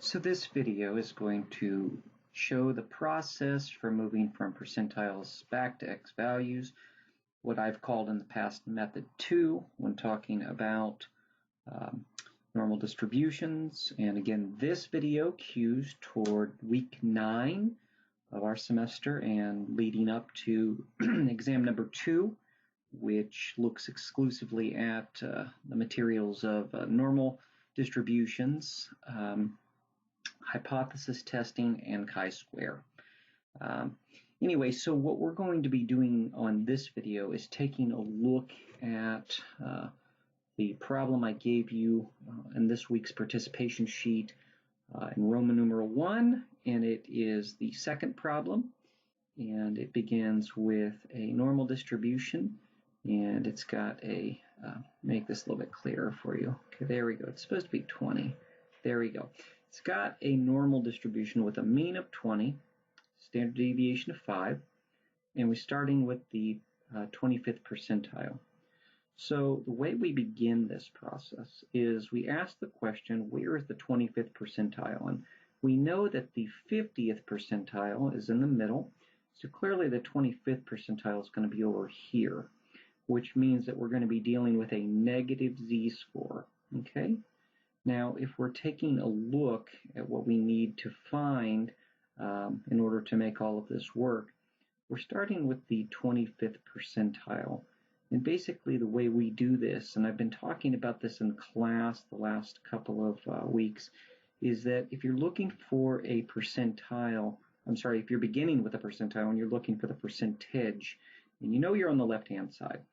So this video is going to show the process for moving from percentiles back to x values, what I've called in the past method 2 when talking about normal distributions. And again, this video cues toward week 9 of our semester and leading up to exam number 2, which looks exclusively at the materials of normal distributions, hypothesis testing, and chi-square. Anyway, so what we're going to be doing on this video is taking a look at the problem I gave you in this week's participation sheet in Roman numeral 1, and it is the second problem, and it begins with a normal distribution, and it's got a, make this a little bit clearer for you. Okay, there we go. It's supposed to be 20. There we go. It's got a normal distribution with a mean of 20, standard deviation of 5, and we're starting with the 25th percentile. So the way we begin this process is we ask the question, where is the 25th percentile? And we know that the 50th percentile is in the middle, so clearly the 25th percentile is going to be over here, which means that we're going to be dealing with a negative z-score, okay? Now, if we're taking a look at what we need to find in order to make all of this work, we're starting with the 25th percentile. And basically the way we do this, and I've been talking about this in class the last couple of weeks, is that if you're looking for a percentile, if you're beginning with a percentile and you're looking for the percentage, and you know you're on the left-hand side,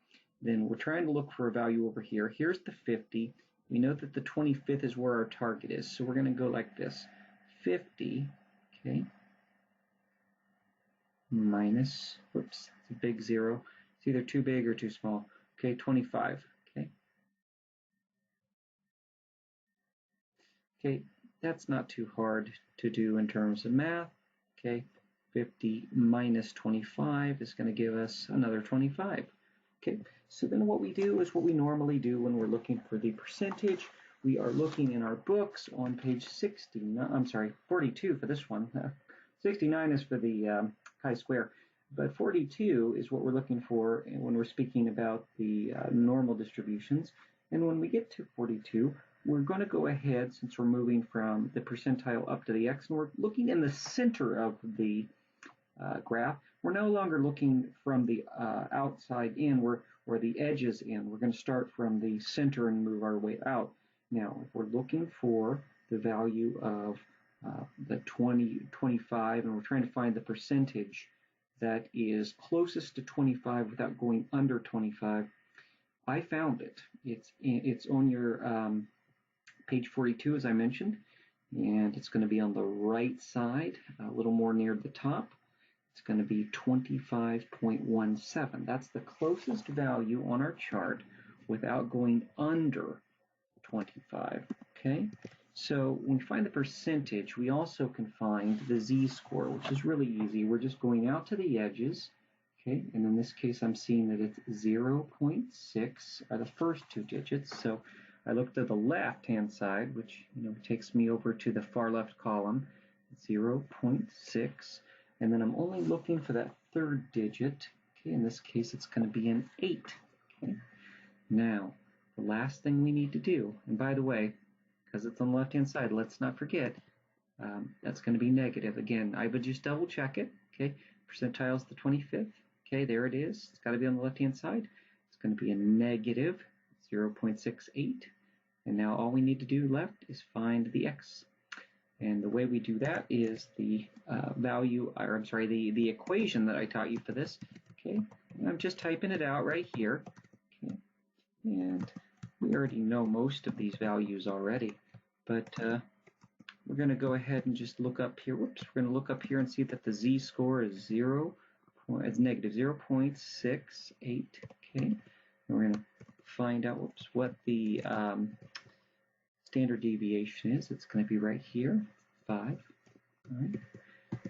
then we're trying to look for a value over here. Here's the 50. We know that the 25th is where our target is, so we're going to go like this. 50, okay, minus, whoops, it's a big 0. It's either too big or too small. Okay, 25, okay. Okay, that's not too hard to do in terms of math. Okay, 50 minus 25 is going to give us another 25. Okay, so then what we do is what we normally do when we're looking for the percentage. We are looking in our books on page 42 for this one. 69 is for the chi-square, but 42 is what we're looking for when we're speaking about the normal distributions. And when we get to 42, we're going to go ahead, since we're moving from the percentile up to the x, and we're looking in the center of the graph. We're no longer looking from the outside in, or the edges in. We're going to start from the center and move our way out. Now, if we're looking for the value of the 25, and we're trying to find the percentage that is closest to 25 without going under 25, I found it. It's on your page 42, as I mentioned, and it's going to be on the right side, a little more near the top. It's going to be 25.17. That's the closest value on our chart without going under 25. Okay, so when we find the percentage, we also can find the z-score, which is really easy. We're just going out to the edges. Okay, and in this case, I'm seeing that it's 0.6 are the first two digits. So I look to the left-hand side, which takes me over to the far left column, 0.6. And then I'm only looking for that third digit. Okay, in this case, it's going to be an 8. Okay. Now, the last thing we need to do, and by the way, because it's on the left-hand side, let's not forget, that's going to be negative. Again, I would just double check it. Okay, percentile is the 25th. Okay, there it is. It's got to be on the left-hand side. It's going to be a negative 0.68. And now all we need to do left is find the x. And the way we do that is the the equation that I taught you for this. Okay, and I'm just typing it out right here. Okay, and we already know most of these values already, but we're going to go ahead and just look up here. Whoops, we're going to look up here and see that the z-score is negative 0.68. Okay, and we're going to find out what the standard deviation is. It's going to be right here, 5. All right.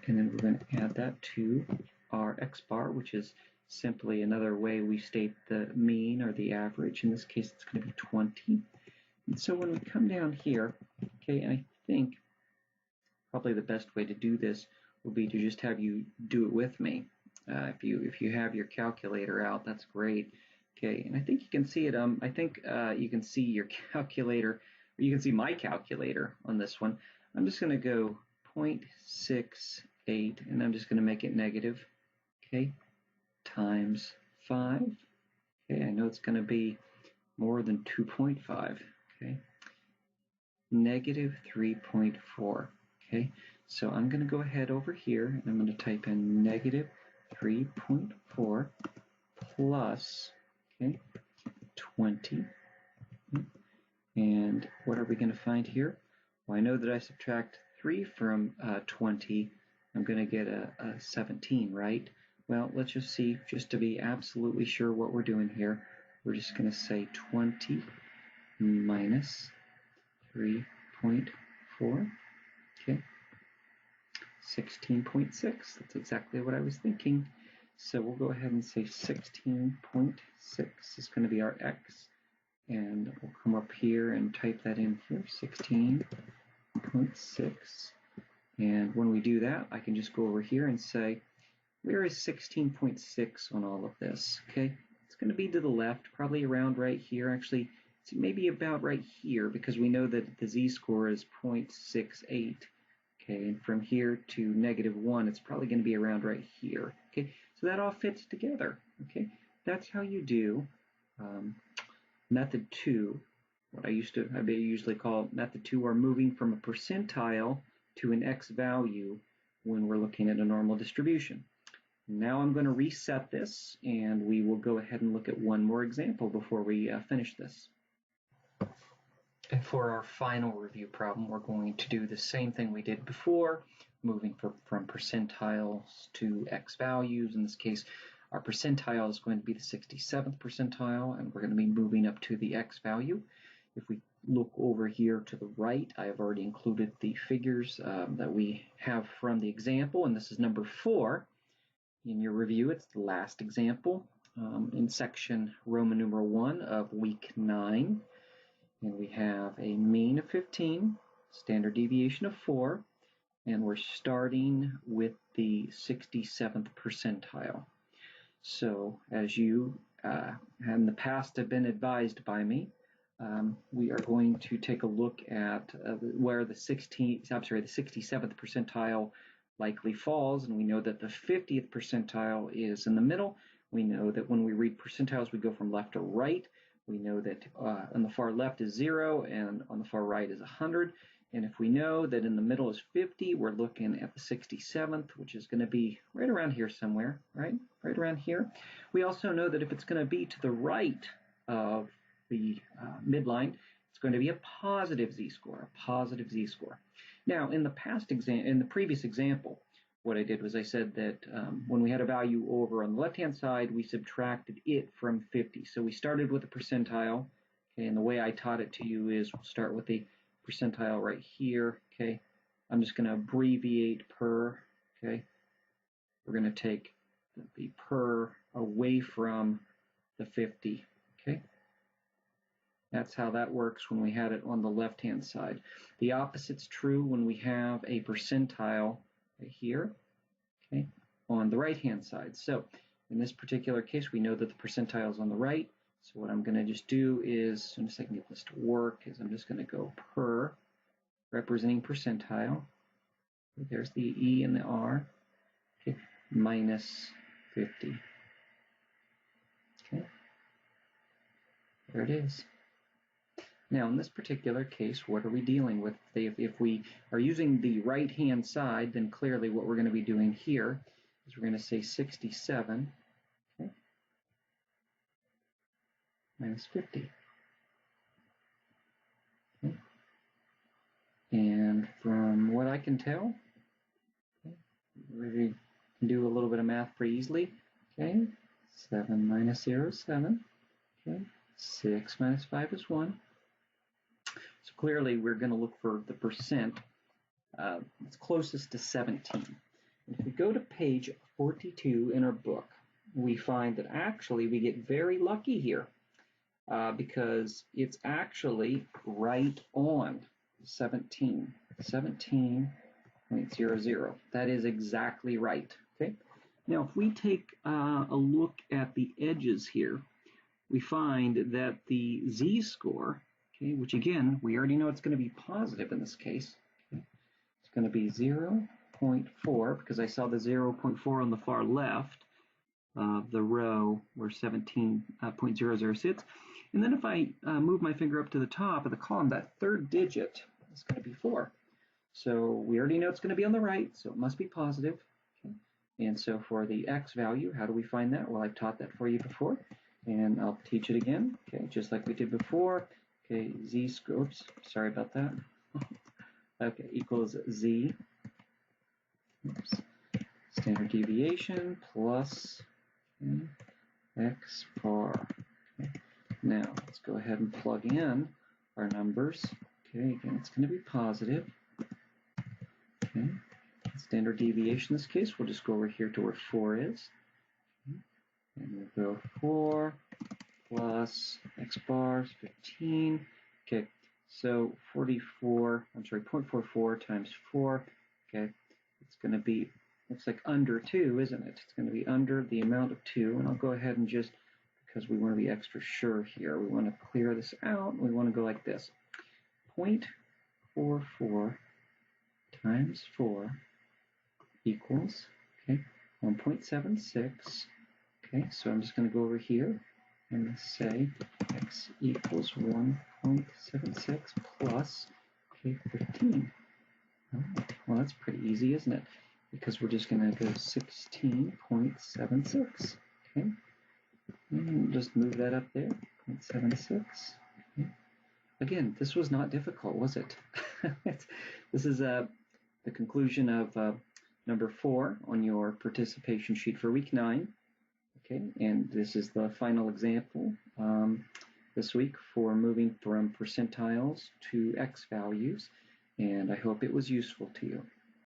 And then we're going to add that to our x bar, which is simply another way we state the mean or the average. In this case, it's going to be 20. And so when we come down here, okay, I think probably the best way to do this would be to just have you do it with me. If you have your calculator out, that's great. Okay, and I think you can see it. I think you can see your calculator, or you can see my calculator on this one. I'm just going to go 0.68, and I'm just going to make it negative. Okay, times 5. Okay, I know it's going to be more than 2.5. Okay, negative 3.4. Okay, so I'm going to go ahead over here and I'm going to type in negative 3.4 plus, okay, 20. And what are we going to find here? Well, I know that I subtract 3 from 20, I'm going to get a 17, right? Well, let's just see, just to be absolutely sure what we're doing here. We're just going to say 20 minus 3.4, okay, 16.6. That's exactly what I was thinking. So we'll go ahead and say 16.6 is going to be our x. And we'll come up here and type that in here, 16.6. And when we do that, I can just go over here and say, where is 16.6 on all of this? Okay, it's going to be to the left, probably around right here. Actually, it's maybe about right here because we know that the z-score is 0.68. Okay, and from here to -1, it's probably going to be around right here. Okay, so that all fits together. Okay, that's how you do method 2. What I usually call method 2, or moving from a percentile to an x value when we're looking at a normal distribution. Now I'm going to reset this, and we will go ahead and look at one more example before we finish this. And for our final review problem, we're going to do the same thing we did before, moving from percentiles to x values. In this case, our percentile is going to be the 67th percentile, and we're going to be moving up to the x value. If we look over here to the right, I have already included the figures that we have from the example, and this is number 4. In your review, it's the last example in section Roman numeral 1 of week 9. And we have a mean of 15, standard deviation of 4, and we're starting with the 67th percentile. So as you in the past have been advised by me, we are going to take a look at where the 67th percentile likely falls, and we know that the 50th percentile is in the middle. We know that when we read percentiles, we go from left to right. We know that on the far left is 0, and on the far right is 100. And if we know that in the middle is 50, we're looking at the 67th, which is going to be right around here somewhere, right? Right around here. We also know that if it's going to be to the right of the midline, it's going to be a positive z-score, a positive z-score. Now, in the previous example, what I did was I said that when we had a value over on the left-hand side, we subtracted it from 50. So we started with a percentile, okay, and the way I taught it to you is we'll start with the percentile right here, okay. I'm just going to abbreviate per, okay. We're going to take the per away from the 50, okay. That's how that works when we had it on the left-hand side. The opposite's true when we have a percentile right here, okay, on the right-hand side. So in this particular case, we know that the percentile is on the right. So what I'm going to just do is, as soon as I can get this to work, is I'm just going to go per, representing percentile. There's the E and the R, okay, minus 50. Okay, there it is. Now, in this particular case, what are we dealing with? If we are using the right-hand side, then clearly what we're going to be doing here is we're going to say 67, okay, minus 50. Okay. And from what I can tell, okay, we can do a little bit of math pretty easily. Okay, 7 minus 0 is 7. Okay, 6 minus 5 is 1. So clearly we're going to look for the percent that's closest to 17. And if we go to page 42 in our book, we find that actually we get very lucky here because it's actually right on 17. 17 0.00. That is exactly right. Okay. Now, if we take a look at the edges here, we find that the z-score, okay, which again, we already know it's going to be positive in this case. Okay, it's going to be 0.4 because I saw the 0.4 on the far left of the row where 17.00 sits. And then if I move my finger up to the top of the column, that third digit is going to be 4. So we already know it's going to be on the right, so it must be positive. Okay. And so for the x value, how do we find that? Well, I've taught that for you before, and I'll teach it again, okay, just like we did before. Okay, z-score, oops, sorry about that. Okay, equals z, oops, standard deviation plus x bar. Okay. Now, let's go ahead and plug in our numbers. Okay, again, it's going to be positive. Okay. Standard deviation in this case, we'll just go over here to where 4 is. Okay. And we'll go 4 plus x bar is 15. Okay, so 0.44 times 4. Okay, it's going to be, looks like under 2, isn't it? It's going to be under the amount of 2. And I'll go ahead and just, because we want to be extra sure here, we want to clear this out. We want to go like this. 0.44 times 4 equals, okay, 1.76. Okay, so I'm just going to go over here and say x equals 1.76 plus, okay, 15. Oh, well, that's pretty easy, isn't it? Because we're just going to go 16.76. Okay, and just move that up there, 0.76. Okay. Again, this was not difficult, was it? This is the conclusion of number 4 on your participation sheet for week 9. Okay, and this is the final example this week for moving from percentiles to x values, and I hope it was useful to you.